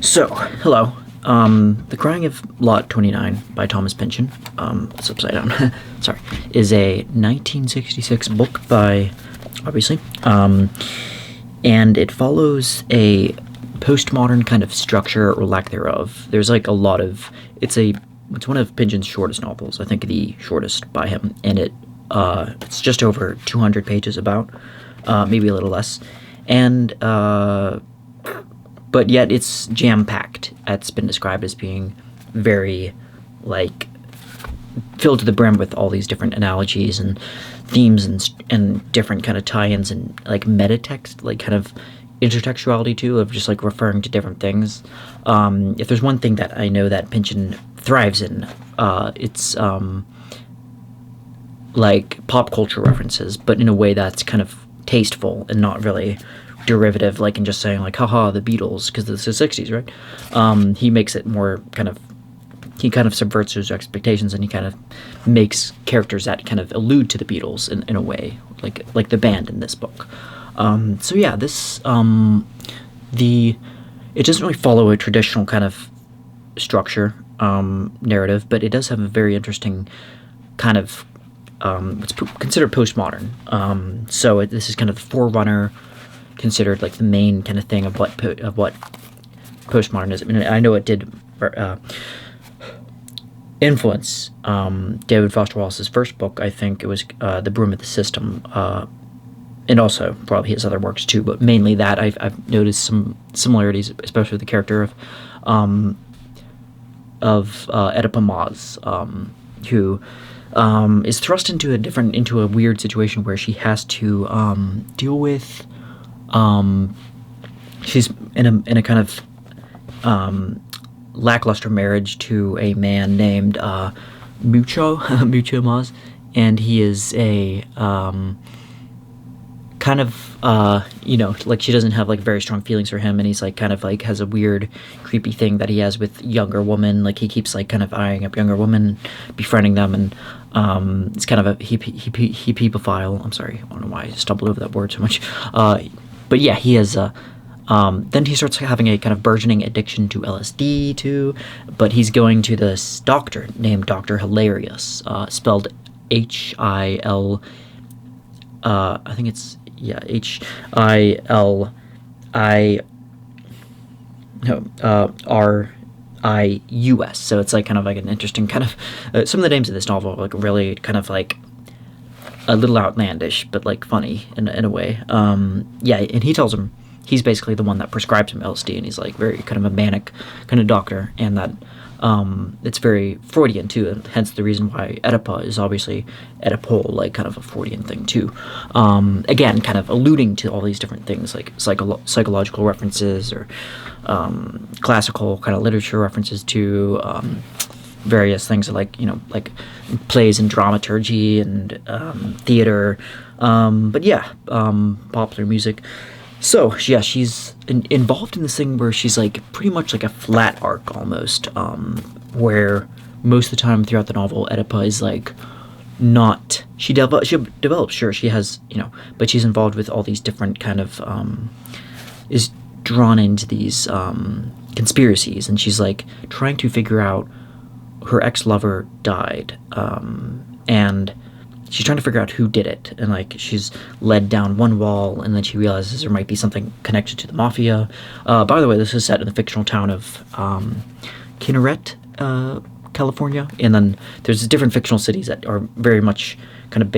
So, hello. The Crying of Lot 29 by Thomas Pynchon, it's upside down, sorry, is a 1966 book by, obviously, and it follows a postmodern kind of structure or lack thereof. There's like a lot of, it's one of Pynchon's shortest novels, I think the shortest by him, and it's just over 200 pages about, maybe a little less, and, but yet it's jam-packed. It's been described as being very, like, filled to the brim with all these different analogies and themes and different kind of tie-ins and, like, metatext, like, kind of intertextuality, too, of just, like, referring to different things. If there's one thing that I know that Pynchon thrives in, it's, like, pop culture references, but in a way that's kind of tasteful and not really derivative, like in just saying like haha the Beatles because this is the 60s, right? He makes it more kind of, he kind of subverts those expectations, and he kind of makes characters that kind of allude to the Beatles in a way, like the band in this book. So yeah, this it doesn't really follow a traditional kind of structure, narrative, but it does have a very interesting kind of what's considered postmodern. So this is kind of the forerunner, considered like the main kind of thing of what postmodernism. And I know it did influence David Foster Wallace's first book. I think it was The Broom of the System, and also probably his other works too. But mainly that I've noticed some similarities, especially with the character of Oedipa Maus, who is thrust into a weird situation where she has to deal with. She's in a kind of lackluster marriage to a man named Mucho Maus, and he is a kind of like she doesn't have like very strong feelings for him, and he's like kind of like has a weird creepy thing that he has with younger women. Like he keeps like kind of eyeing up younger women, befriending them, and it's kind of a he peepophile. I'm sorry, I don't know why I stumbled over that word so much. But yeah, he has then he starts having a kind of burgeoning addiction to LSD too, but he's going to this doctor named Dr. Hilarious, spelled H-I-L, I think it's, yeah, H-I-L-I, no, R-I-U-S, so it's like kind of like an interesting kind of, some of the names of this novel are like really kind of like a little outlandish, but like funny in a way. Yeah, and he tells him he's basically the one that prescribes him LSD, and he's like very kind of a manic kind of doctor, and that it's very Freudian too, and hence the reason why Oedipa is obviously Oedipal, like kind of a Freudian thing too. Again, kind of alluding to all these different things like psychological references or classical kind of literature references to various things like, like plays and dramaturgy and theater, but yeah, popular music. So yeah, she's involved in this thing where she's like pretty much like a flat arc almost, where most of the time throughout the novel, Oedipa is like not, she develops, sure, she has, but she's involved with all these different kind of, is drawn into these conspiracies, and she's like trying to figure out, her ex-lover died, and she's trying to figure out who did it, and like she's led down one wall, and then she realizes there might be something connected to the mafia. By the way, this is set in the fictional town of Kinneret, California, and then there's different fictional cities that are very much kind of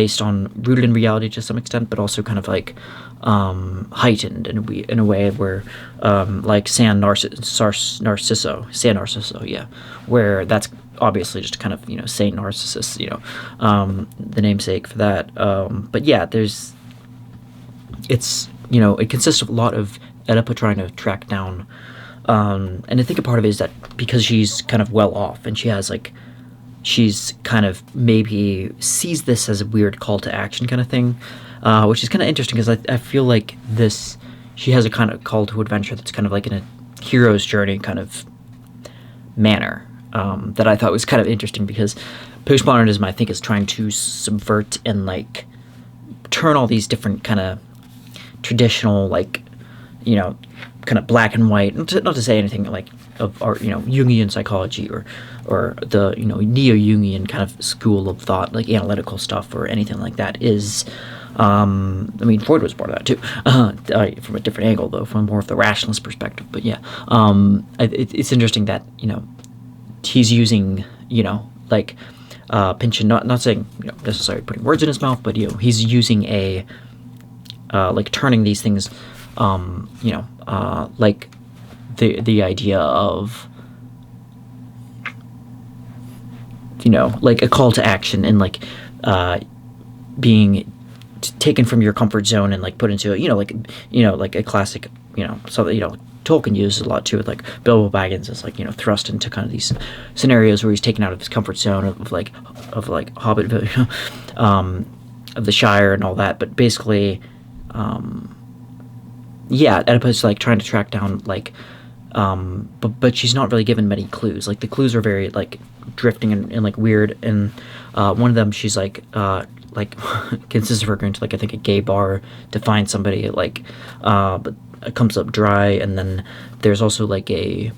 rooted in reality to some extent, but also kind of like heightened in a way where like San Narciso, yeah, where that's obviously just kind of Saint Narcissus, the namesake for that. But yeah, it consists of a lot of Oedipa trying to track down, and I think a part of it is that because she's kind of well off, and she's kind of maybe sees this as a weird call to action kind of thing, which is kind of interesting because I feel like she has a kind of call to adventure that's kind of like in a hero's journey kind of manner, that I thought was kind of interesting, because postmodernism, I think, is trying to subvert and like turn all these different kind of traditional, like, kind of black and white. Not to say anything like of our Jungian psychology or the neo Jungian kind of school of thought, like analytical stuff or anything like that is. I mean, Freud was part of that too, from a different angle though, from more of the rationalist perspective. But yeah, it's interesting that he's using like Pynchon, not saying necessarily putting words in his mouth, but he's using a like turning these things, like the idea of like a call to action and like being taken from your comfort zone and like put into like a classic so that Tolkien uses a lot too, with like Bilbo Baggins is like thrust into kind of these scenarios where he's taken out of his comfort zone of like Hobbit, of the Shire and all that. But basically, Oedipus like trying to track down like, but she's not really given many clues. Like the clues are very like drifting and like weird. And one of them, she's like consists of her going to like I think a gay bar to find somebody like, but it comes up dry. And then there's also like a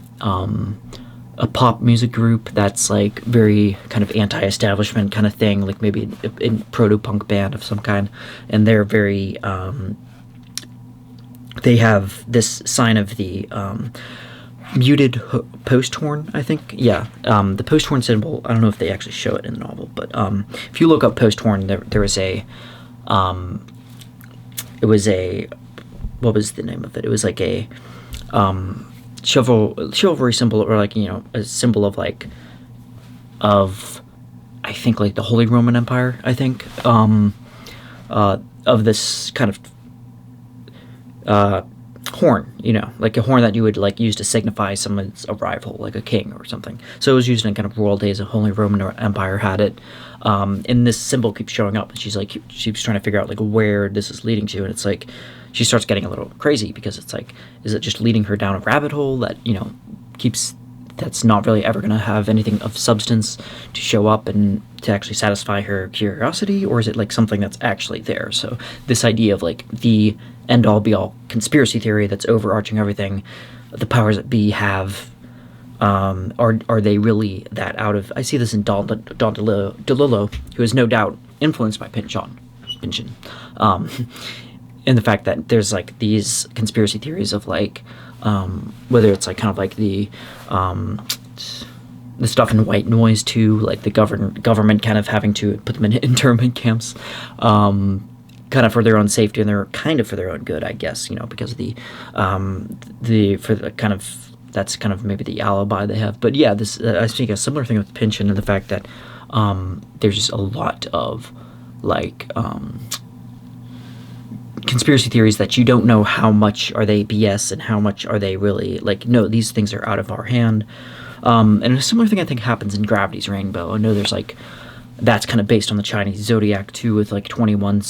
pop music group that's like very kind of anti-establishment kind of thing, like maybe a proto-punk band of some kind, and they're very they have this sign of the muted post horn, I think. Yeah, the post horn symbol. I don't know if they actually show it in the novel, but if you look up post horn, there was a it was a, what was the name of it? It was like a chivalry symbol, or like a symbol of like I think like the Holy Roman Empire, I think, of this kind of horn, like a horn that you would like use to signify someone's arrival, like a king or something. So it was used in kind of royal days. The Holy Roman Empire had it, and this symbol keeps showing up, and she's trying to figure out like where this is leading to, and it's like she starts getting a little crazy because it's like, is it just leading her down a rabbit hole that that's not really ever going to have anything of substance to show up and to actually satisfy her curiosity, or is it like something that's actually there? So this idea of like the end-all be-all conspiracy theory that's overarching everything, the powers that be have, are they really that out of... I see this in Don DeLillo, who is no doubt influeed by Pynchon, in the fact that there's like these conspiracy theories of like, whether it's like kind of like the stuff in White Noise too, like the government kind of having to put them in internment camps, kind of for their own safety, and they're kind of for their own good, I guess, because of that's kind of maybe the alibi they have. But yeah, this I think a similar thing with Pynchon, and the fact that there's just a lot of like conspiracy theories that you don't know how much are they BS and how much are they really like, no, these things are out of our hand. And a similar thing I think happens in Gravity's Rainbow. I know there's like, that's kind of based on the Chinese zodiac too, with like 21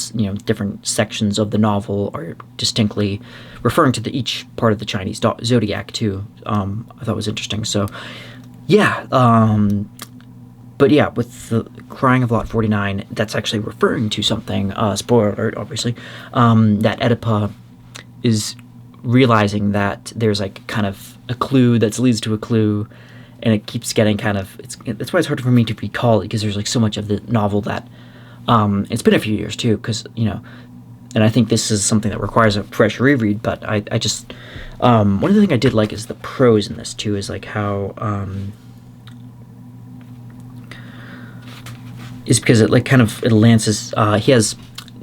different sections of the novel are distinctly referring to each part of the Chinese zodiac too. I thought was interesting. So yeah, but yeah, with the Crying of Lot 49, that's actually referring to something, spoiler alert, obviously, that Oedipa is realizing that there's like kind of a clue that leads to a clue, and it keeps getting kind of, that's why it's hard for me to recall it, because there's like so much of the novel that, it's been a few years too, because, and I think this is something that requires a fresh reread, but I just, one of the things I did like is the prose in this too, is like how, is because it like kind of it lances. He has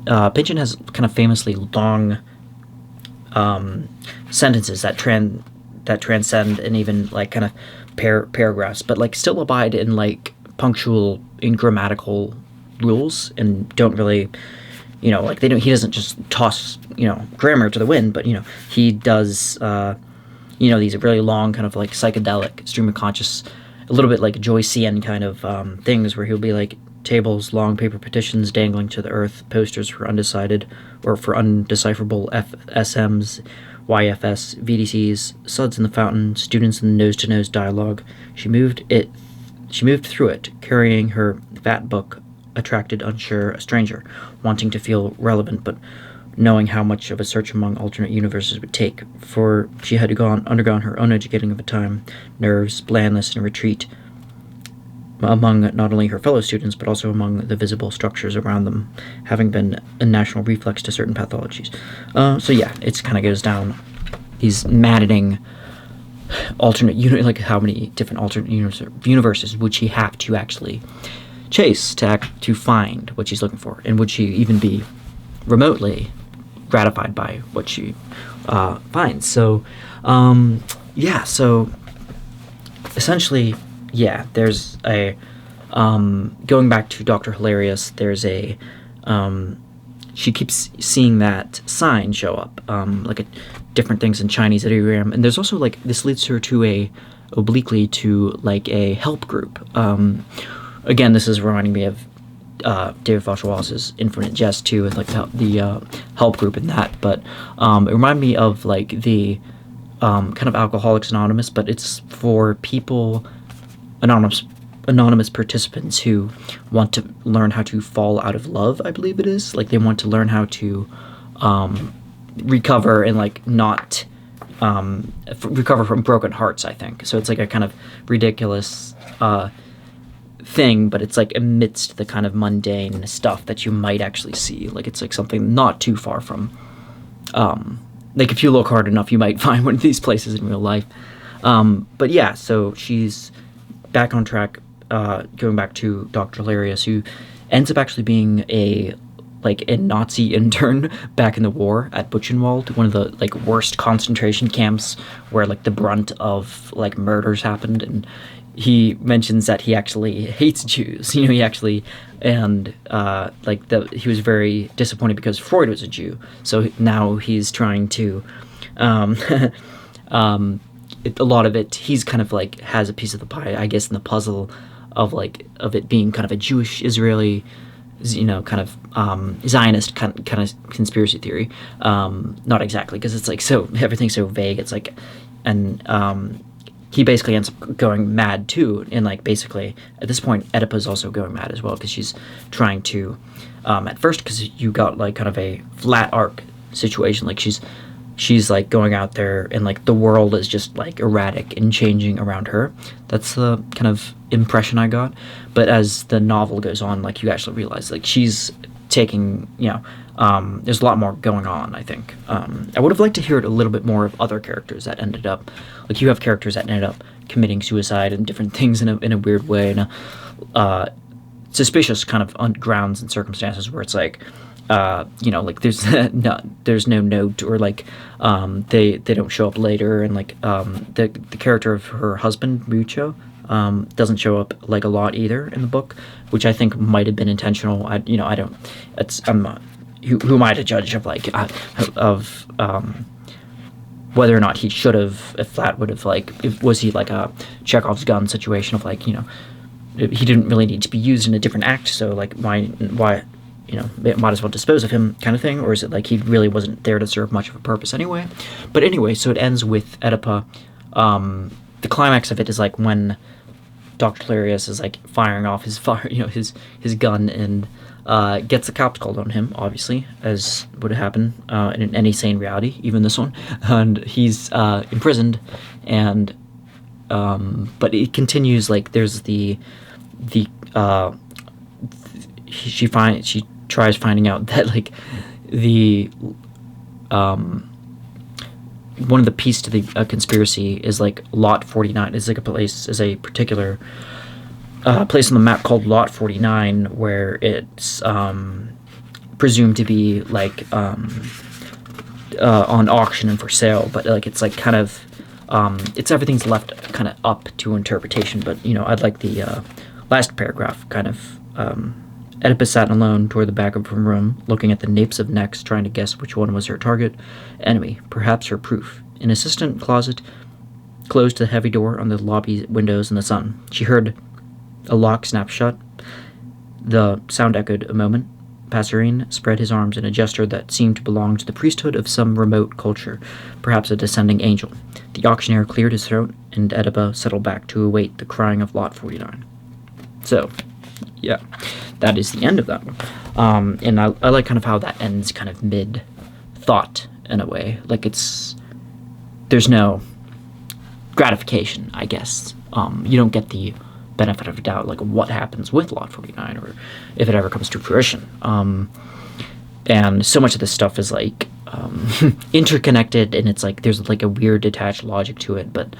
Pynchon has kind of famously long sentences that transcend and even like kind of paragraphs, but like still abide in like punctual and grammatical rules, and don't really, like they don't. He doesn't just toss grammar to the wind, but he does these really long kind of like psychedelic stream of conscious, a little bit like Joycean kind of things where he'll be like, tables, long paper petitions dangling to the earth, posters for undecided or for undecipherable FSMs, YFS, VDCs, suds in the fountain, students in the nose-to-nose dialogue. She moved through it, carrying her fat book, attracted, unsure, a stranger, wanting to feel relevant, but knowing how much of a search among alternate universes would take, for she had undergone her own educating of a time, nerves, blandness, and retreat among not only her fellow students, but also among the visible structures around them, having been a natural reflex to certain pathologies. So yeah, it kind of goes down these maddening like how many different alternate universes would she have to actually chase to find what she's looking for, and would she even be remotely gratified by what she finds? So yeah, so essentially, yeah, there's a going back to Dr. Hilarious, there's a she keeps seeing that sign show up, like a different things in Chinese ideogram, and there's also like this leads her to obliquely to like a help group. Again, this is reminding me of David Foster Wallace's Infinite Jest too, with like the help group in that. But it reminded me of like the kind of Alcoholics Anonymous, but it's for people, anonymous participants who want to learn how to fall out of love, I believe it is. Like they want to learn how to recover and like not recover from broken hearts, I think. So it's like a kind of ridiculous thing, but it's like amidst the kind of mundane stuff that you might actually see. Like it's like something not too far from like if you look hard enough you might find one of these places in real life. But yeah, so she's back on track, going back to Dr. Hilarious, who ends up actually being a Nazi intern back in the war at Buchenwald, one of the like worst concentration camps where like the brunt of like murders happened. And he mentions that he actually hates Jews. You know, he actually, and he was very disappointed because Freud was a Jew. So now he's trying to, a lot of it, he's kind of like has a piece of the pie, I guess, in the puzzle of it being kind of a Jewish Israeli, you know, kind of Zionist kind of conspiracy theory. Not exactly, because it's like so everything's so vague. It's like, and he basically ends up going mad too, and like basically at this point Oedipa's also going mad as well, because she's trying to at first, because you got like kind of a flat arc situation, like she's like going out there and like the world is just like erratic and changing around her. That's the kind of impression I got. But as the novel goes on, like you actually realize like she's taking, you know, there's a lot more going on, I think. I would have liked to hear a little bit more of other characters that ended up, like you have characters that ended up committing suicide and different things in a weird way, in a suspicious kind of grounds and circumstances where it's like, you know, like there's no note, or like they don't show up later, and like the character of her husband Mucho doesn't show up like a lot either in the book, which I think might have been intentional. Who am I to judge of like of whether or not he should have, if Flat would have like, was he like a Chekhov's gun situation of like, you know, he didn't really need to be used in a different act, so like why you know, might as well dispose of him kind of thing, or is it like he really wasn't there to serve much of a purpose anyway? But anyway, so it ends with Oedipa. The climax of it is like when Dr. Hilarious is like firing off his gun, and gets the cops called on him, obviously, as would happen in any sane reality, even this one, and he's imprisoned, and but it continues, like there's she tries finding out that like the one of the pieces to the conspiracy is like Lot 49 is like a particular place on the map called Lot 49, where it's presumed to be like on auction and for sale, but like it's like kind of it's everything's left kind of up to interpretation. But you know, I'd like the last paragraph kind of Oedipus sat alone toward the back of her room, looking at the napes of necks, trying to guess which one was her target enemy, perhaps her proof. An assistant closet closed the heavy door on the lobby windows in the sun. She heard a lock snap shut. The sound echoed a moment. Passerine spread his arms in a gesture that seemed to belong to the priesthood of some remote culture, perhaps a descending angel. The auctioneer cleared his throat, and Oedipa settled back to await the crying of Lot 49. So, yeah, that is the end of that one. And I like kind of how that ends kind of mid thought in a way. Like there's no gratification, I guess. You don't get the benefit of the doubt, like what happens with Lot 49, or if it ever comes to fruition. And so much of this stuff is like interconnected, and it's like there's like a weird detached logic to it. But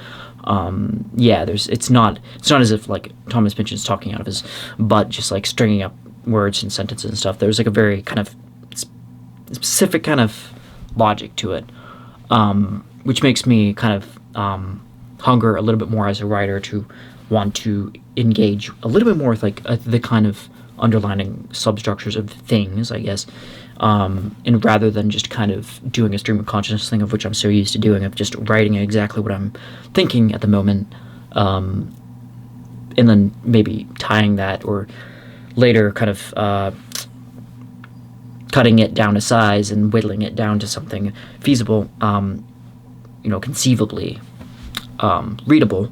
yeah, it's not as if like Thomas Pynchon's talking out of his butt, just like stringing up words and sentences and stuff. There's like a very kind of specific kind of logic to it, which makes me kind of hunger a little bit more as a writer to want to engage a little bit more with like the kind of underlining substructures of things, I guess, and rather than just kind of doing a stream of consciousness thing, of which I'm so used to doing, of just writing exactly what I'm thinking at the moment, and then maybe tying that, or later kind of cutting it down to size and whittling it down to something feasible, conceivably readable.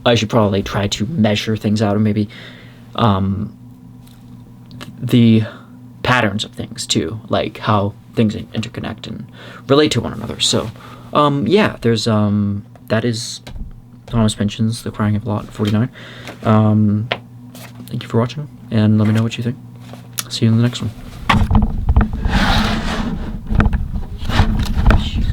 I should probably try to measure things out, or maybe the patterns of things too, like how things interconnect and relate to one another. So yeah, there's that is Thomas Pynchon's The Crying of Lot 49. Thank you for watching, and let me know what you think. See you in the next one.